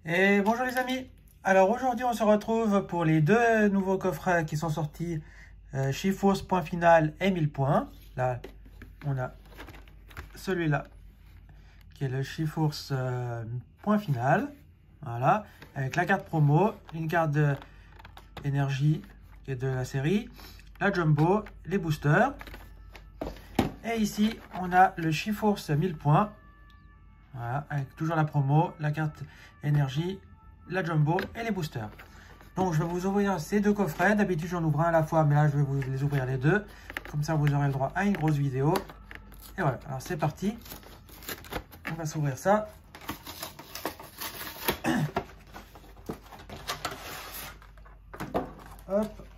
Et bonjour les amis. Alors aujourd'hui on se retrouve pour les deux nouveaux coffrets qui sont sortis Chiffours point final et 1000 points. Là on a celui-là qui est le Chiffours point final. Voilà, avec la carte promo, une carte d'énergie qui est de la série, la jumbo, les boosters. Et ici on a le Chiffours 1000 points. Voilà, avec toujours la promo, la carte énergie, la jumbo et les boosters. Donc je vais vous ouvrir ces deux coffrets. D'habitude j'en ouvre un à la fois, mais là je vais vous les ouvrir les deux. Comme ça vous aurez le droit à une grosse vidéo. Et voilà, alors c'est parti. On va s'ouvrir ça. Hop.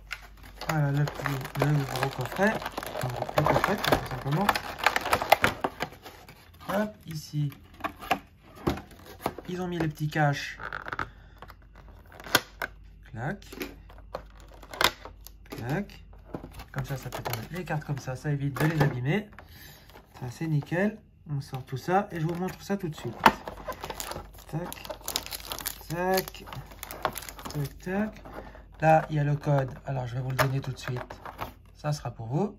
Voilà le gros coffret. Enfin, le coffret tout simplement. Hop, ici. Ils ont mis les petits caches. Clac. Clac. Comme ça peut mettre les cartes comme ça évite de les abîmer. Ça, c'est nickel. On sort tout ça et je vous montre ça tout de suite. Tac. Tac. Tac, tac. Là, il y a le code. Alors, je vais vous le donner tout de suite. Ça sera pour vous.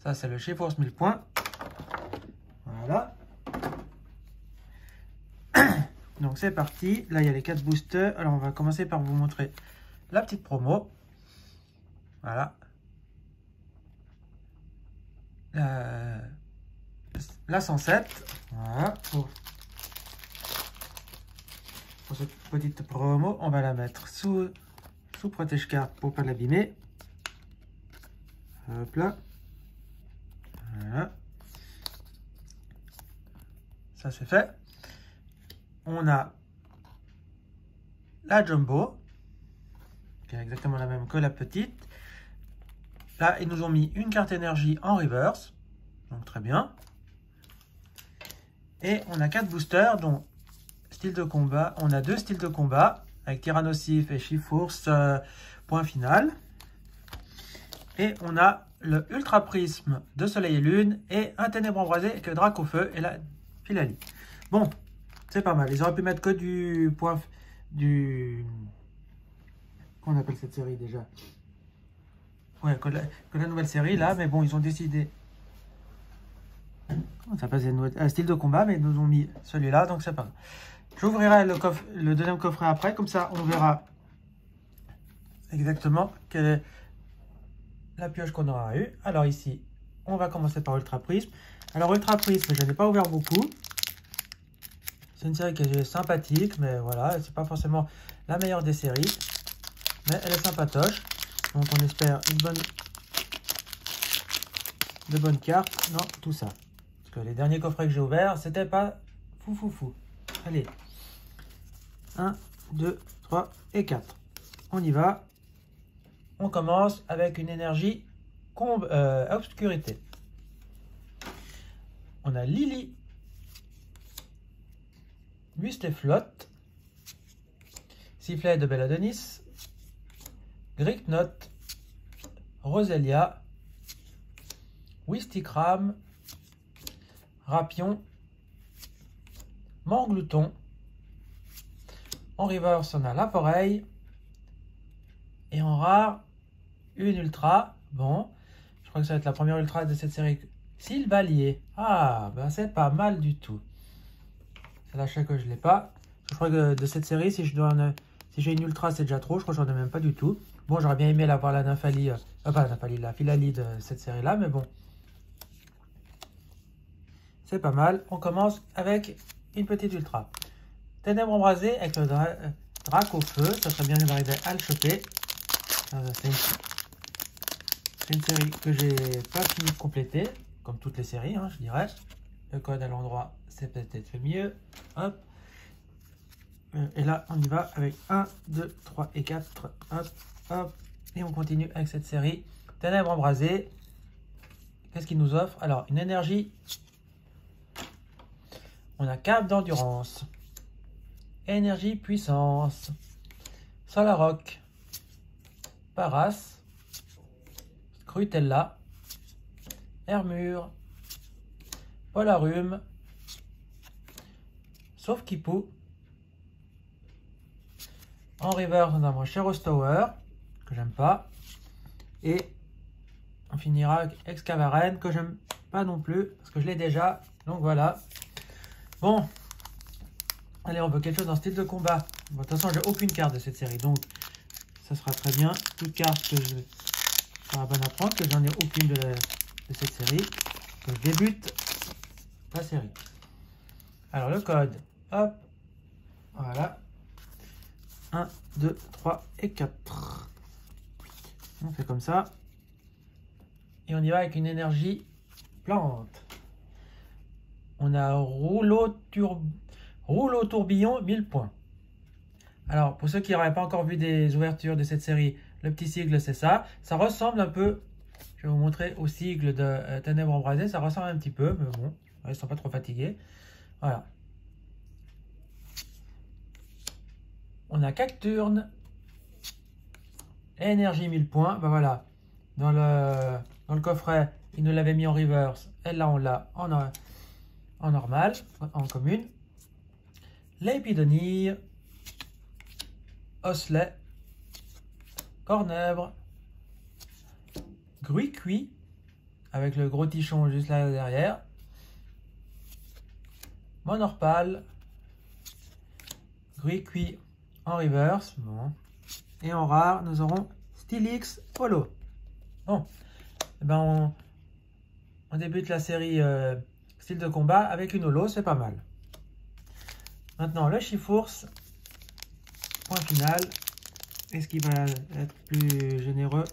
Ça, c'est le Chiffours 1000 points. Voilà. Donc c'est parti, là il y a les 4 boosters. Alors on va commencer par vous montrer la petite promo. Voilà. La 107. Voilà. Pour cette petite promo, on va la mettre sous protège-carte pour ne pas l'abîmer. Hop là. Voilà. Ça c'est fait. On a la jumbo, qui est exactement la même que la petite. Là, ils nous ont mis une carte énergie en reverse, donc très bien. Et on a 4 boosters, dont style de combat. On a 2 styles de combat, avec Tyrannosif et Chiffours point final. Et on a le Ultra Prisme de Soleil et Lune, et un Ténèbres Embrasées avec le Dracofeu et la Philalie. Bon. C'est pas mal. Ils auraient pu mettre que du point... Qu'on appelle cette série déjà? Ouais, que la nouvelle série là. Mais bon, ils ont décidé... Comment ça passe? Un style de combat, mais ils nous ont mis celui-là. Donc c'est pas mal. J'ouvrirai le deuxième coffret après. Comme ça, on verra exactement quelle est la pioche qu'on aura eue. Alors ici, on va commencer par Ultra Prisme. Alors Ultra Prisme, je n'ai pas ouvert beaucoup. C'est une série qui est sympathique, mais voilà, c'est pas forcément la meilleure des séries. Mais elle est sympatoche. Donc on espère de bonnes cartes. Non, tout ça. Parce que les derniers coffrets que j'ai ouverts, c'était pas fou. Allez. 1, 2, 3 et 4. On y va. On commence avec une énergie obscurité. On a Lily. Buste et flotte, Sifflet de Belladenis, Gricknot, Roselia, Wistikram, Rapion, Manglouton. En reverse, on a La Foreille. Et en rare, une ultra. Bon, je crois que ça va être la première ultra de cette série. Sylvalier. Ah, ben c'est pas mal du tout. C'est l'achat que je l'ai pas. Je crois que de cette série, si j'ai une ultra, c'est déjà trop. Je crois que j'en ai même pas du tout. Bon, j'aurais bien aimé avoir la Nymphalie, pas la Nymphalie, la Philalie de cette série-là, mais bon. C'est pas mal. On commence avec une petite ultra. Ténèbres Embrasées avec le Dracofeu. Ça serait bien d'arriver à le choper. C'est une série que j'ai pas fini de compléter, comme toutes les séries, hein, je dirais. Le code à l'endroit, c'est peut-être fait mieux. Hop. Et là, on y va avec 1, 2, 3 et 4. Hop, hop. Et on continue avec cette série. Ténèbres Embrasées. Qu'est-ce qu'il nous offre? Alors, une énergie. On a Cape d'endurance. Énergie puissance. Solaroc. Paras. Scrutella. Hermure. Polarum, Sauf Kipou, En reverse, on a mon Sheros Tower, que j'aime pas. Et on finira avec Excavaren, que j'aime pas non plus, parce que je l'ai déjà. Donc voilà. Bon. Allez, on veut quelque chose en style de combat. Bon, de toute façon, j'ai aucune carte de cette série, donc ça sera très bien. Toute carte que je sera bonne à prendre, que j'en ai aucune de cette série. Donc je débute la série. Alors le code, hop, voilà. 1, 2, 3 et 4. On fait comme ça. Et on y va avec une énergie plante. On a rouleau tourbillon, 1000 points. Alors, pour ceux qui n'auraient pas encore vu des ouvertures de cette série, le petit sigle, c'est ça. Ça ressemble un peu, je vais vous montrer au sigle de Ténèbres Embrasées, ça ressemble un petit peu, mais bon, ils ne sont pas trop fatigués. Voilà. On a Cacturne, énergie 1000 points, ben voilà. Dans le coffret, il nous l'avait mis en reverse, et là on l'a en normal, en commune. L'Épidonire, Osselet, Cornèbre, Gruy-Cuit, avec le gros tichon juste là derrière, Monorpal, Gruy-Cuit en reverse, bon. Et en rare, nous aurons Stylix Holo. Bon, eh ben on débute la série style de combat avec une holo, c'est pas mal. Maintenant, le Chifours, point final. Est-ce qu'il va être plus généreux?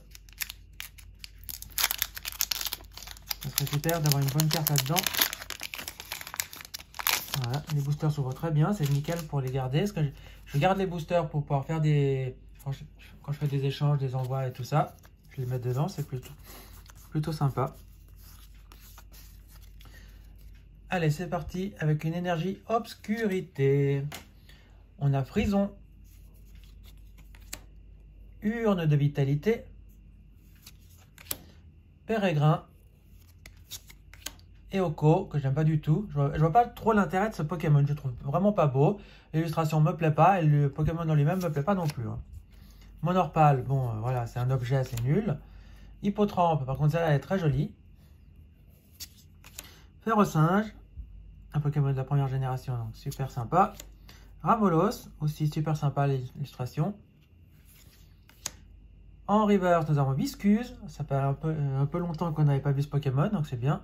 Ça serait super d'avoir une bonne carte là-dedans. Voilà, les boosters s'ouvrent très bien, c'est nickel pour les garder. Parce que je garde les boosters pour pouvoir faire des... Quand je fais des échanges, des envois et tout ça, je les mets dedans, c'est plutôt sympa. Allez, c'est parti avec une énergie obscurité. On a Frison, Urne de vitalité, Pérégrin, et Oko, que j'aime pas du tout. Je vois pas trop l'intérêt de ce Pokémon, je trouve vraiment pas beau. L'illustration me plaît pas, et le Pokémon en lui-même me plaît pas non plus. Hein. Monorpal, bon, voilà, c'est un objet, c'est nul. Hippotrampe, par contre, celle-là est très jolie. Ferrosinge, un Pokémon de la première génération, donc super sympa. Ramolos, aussi super sympa l'illustration. En reverse, nous avons Viscuse. Ça fait un peu longtemps qu'on n'avait pas vu ce Pokémon, donc c'est bien.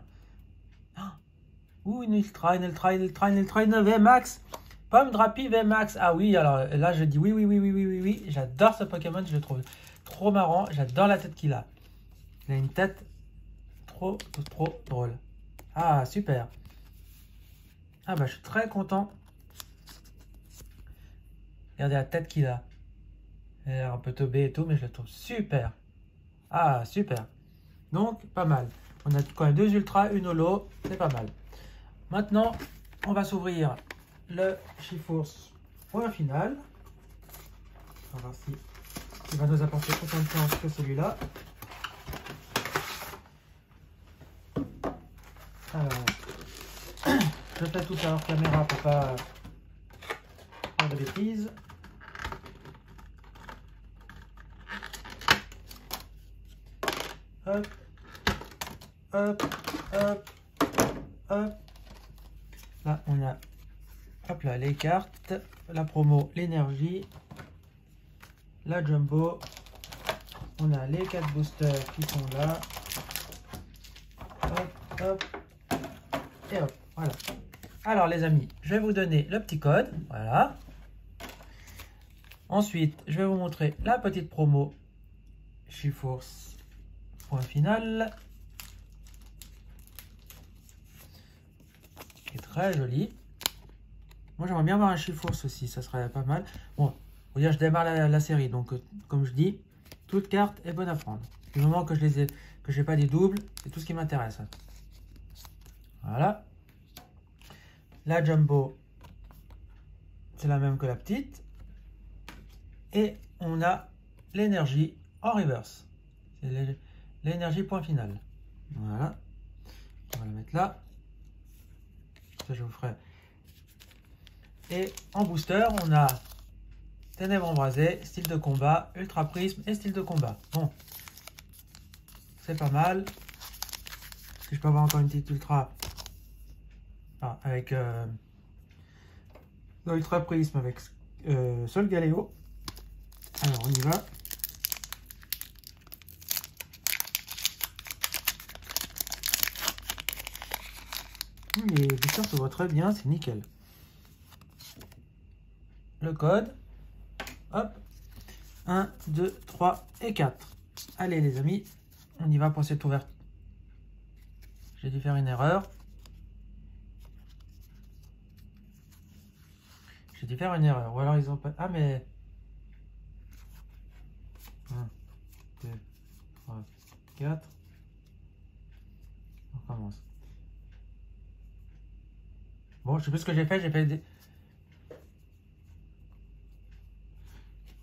Ouh, une Ultra VMAX. Pomme Drapi VMAX. Ah oui, alors là je dis oui. J'adore ce Pokémon, je le trouve trop marrant. J'adore la tête qu'il a. Il a une tête trop drôle. Ah, super. Ah bah je suis très content. Regardez la tête qu'il a. Il a l'air un peu teubé et tout, mais je le trouve super. Ah, super. Donc, pas mal. On a quand même 2 ultras, une holo. C'est pas mal. Maintenant, on va s'ouvrir le Chifours point final. On va voir si il va nous apporter autant de chance que celui-là. Alors, je fais tout à leur caméra pour pas faire de bêtises. Hop, hop, hop, hop. Là, on a hop là, les cartes, la promo, l'énergie, la jumbo. On a les 4 boosters qui sont là. Hop, hop, et hop, voilà. Alors les amis, je vais vous donner le petit code, voilà. Ensuite, je vais vous montrer la petite promo Chifours point final. Qui est très joli. Moi j'aimerais bien avoir un Chifours aussi, ça serait pas mal. Bon, faut dire je démarre la série, donc comme je dis, toute carte est bonne à prendre. Du moment que je n'ai pas des doubles, c'est tout ce qui m'intéresse. Voilà. La jumbo, c'est la même que la petite. Et on a l'énergie en reverse. C'est l'énergie point final. Voilà. On va la mettre là. Ça, je vous ferai. Et en booster, on a ténèbres embrasées, style de combat, ultra prisme et style de combat. Bon, c'est pas mal. Si je peux avoir encore une petite ultra avec ultra prisme avec Sol Galéo. Alors on y va. Les boosters se voient très bien, c'est nickel. Le code, hop, 1, 2, 3 et 4. Allez les amis, on y va pour cette ouverture. J'ai dû faire une erreur. J'ai dû faire une erreur. Ou alors ils ont pas... Ah mais... 1, 2, 3, 4. On recommence. Bon, je sais plus ce que j'ai fait des...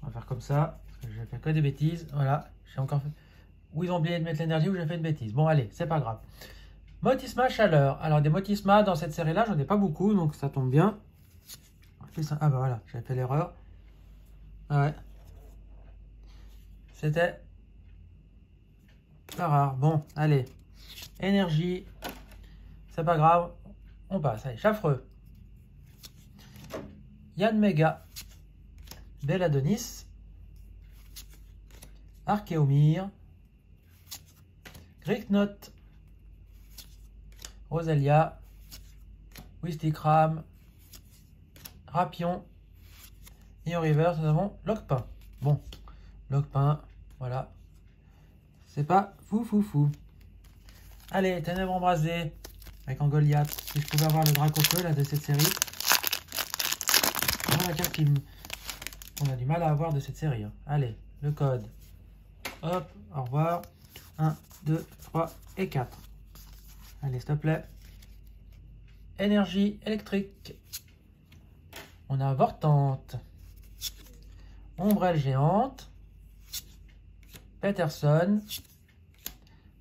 On va faire comme ça, parce que j'ai fait que des bêtises. Voilà, j'ai encore fait... Ou ils ont oublié de mettre l'énergie ou j'ai fait une bêtise. Bon, allez, c'est pas grave. Motisma chaleur. Alors, des Motisma dans cette série-là, j'en ai pas beaucoup, donc ça tombe bien. Ah bah voilà, j'avais fait l'erreur. Ouais. C'était pas rare. Bon, allez. Énergie. C'est pas grave. On passe. Allez, Chafreux. Yann Mega. Belladonis. Archéomir. Gricknot. Rosalia. Wistikram. Rapion. Et en reverse, nous avons Lockpin. Bon, Lockpin, voilà. C'est pas fou. Allez, Ténèbres embrasées avec en Goliath. Si je pouvais avoir le Dracofeu là de cette série. C'est la carte qu'on a du mal à avoir de cette série. Hein. Allez, le code. Hop, au revoir. 1, 2, 3 et 4. Allez, s'il te plaît. Énergie électrique. On a Vortante. Ombrelle géante. Peterson.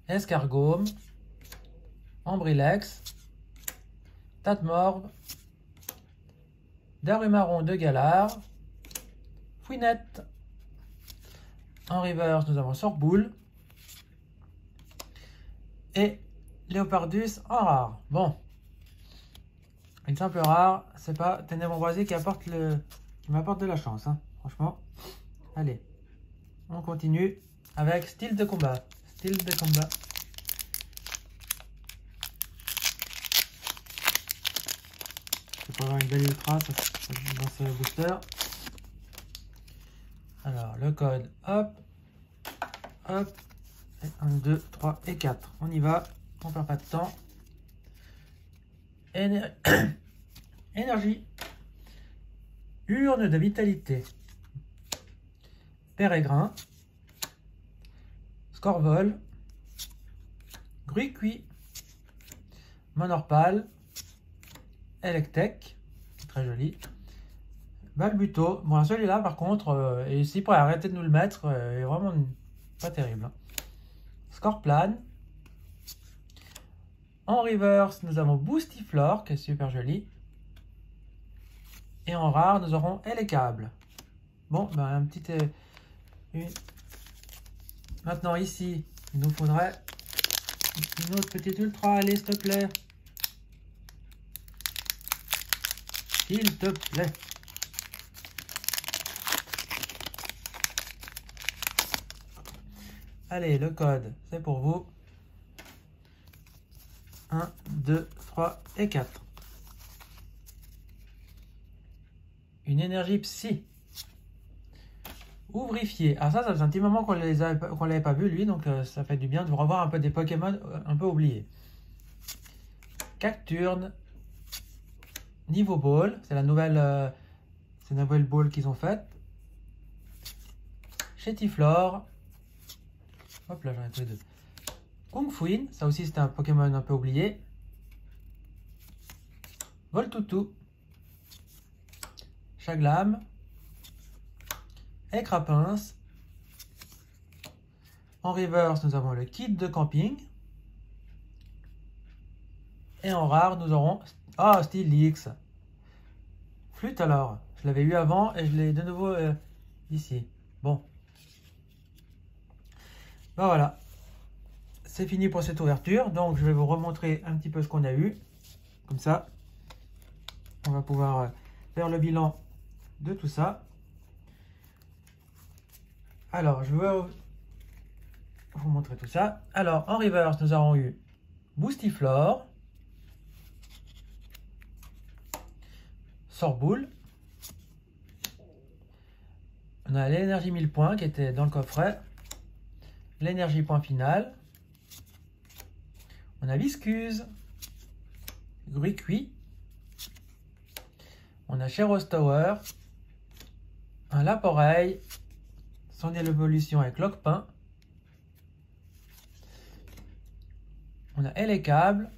Escargome. Ambrilex. Tatmorbe. Darumaron de Galar. Fouinette. En reverse, nous avons Sorboule. Et Léopardus en rare. Bon. Une simple rare, c'est pas Ténèbres embrasées qui m'apporte de la chance, hein, franchement. Allez, on continue avec style de combat. Style de combat. C'est pour avoir une belle ultra dans ce booster. Alors, le code, hop, hop, 1, 2, 3 et 4. On y va, on perd pas de temps. Énergie. Urne de vitalité. Pérégrin. Scorvol. Gruy-Cuit. Monorpal. Electek. Très joli. Balbuto. Bon, celui-là, par contre, et ici, pour arrêter de nous le mettre, est vraiment pas terrible. Hein. Scorplan. En reverse, nous avons Boostiflore, qui est super joli. Et en rare, nous aurons Elecable. Bon, ben un petit... Maintenant, ici, il nous faudrait une autre petite ultra. Allez, s'il te plaît. S'il te plaît. Allez, le code, c'est pour vous. 1, 2, 3 et 4. Une énergie psy. Ouvrifié. Ah ça fait un petit moment qu'on l'avait pas vu lui, donc ça fait du bien de revoir un peu des Pokémon un peu oubliés. Cacturne. Niveau Ball. C'est la nouvelle ball qu'ils ont faite. Chétiflore. Hop là, j'en ai trouvé deux. Kungfuin, ça aussi c'était un Pokémon un peu oublié. Voltoutou. Chaglam. Écrapins. En reverse, nous avons le kit de camping. Et en rare, nous aurons... Ah, Stylix. Flûte alors. Je l'avais eu avant et je l'ai de nouveau ici. Bon. Ben voilà. C'est fini pour cette ouverture. Donc je vais vous remontrer un petit peu ce qu'on a eu. Comme ça. On va pouvoir faire le bilan de tout ça. Alors, je vais vous montrer tout ça. Alors, en reverse, nous avons eu Boostiflore, Sorboule. On a l'énergie 1000 points qui était dans le coffret. L'énergie point final. On a Viscuse, Gruicui. On a Sheros Tower, un Laporeille, son évolution avec Lockpin. On a Elecable,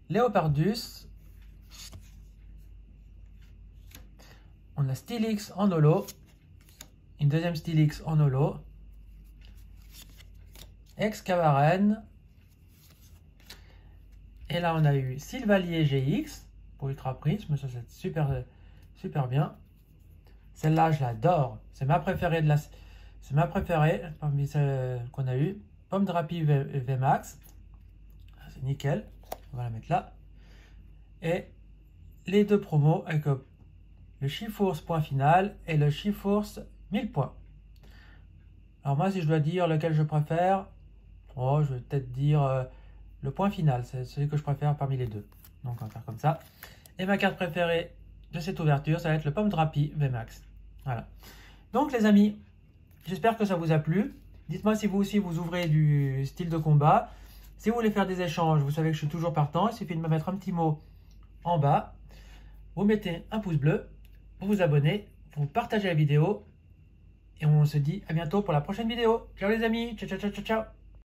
Léopardus. On a Steelix en holo, une deuxième Steelix en holo. Excavaren. Et là, on a eu Sylvalier GX pour Ultra Prisme. Ça, c'est super bien. Celle-là, je l'adore. C'est ma préférée c'est ma préférée parmi celles qu'on a eu. Pomme Drapi VMAX. C'est nickel. On va la mettre là. Et les deux promos avec le Shiforce point final et le Shiforce 1000 points. Alors moi, si je dois dire lequel je préfère, oh, je vais peut-être dire le point final. C'est celui que je préfère parmi les deux. Donc on va faire comme ça. Et ma carte préférée de cette ouverture, ça va être le Pomme Drapi VMAX. Voilà. Donc les amis, j'espère que ça vous a plu. Dites-moi si vous aussi vous ouvrez du style de combat. Si vous voulez faire des échanges, vous savez que je suis toujours partant. Il suffit de me mettre un petit mot en bas. Vous mettez un pouce bleu, vous vous abonnez, vous partagez la vidéo. Et on se dit à bientôt pour la prochaine vidéo. Ciao les amis, ciao ciao ciao ciao ciao.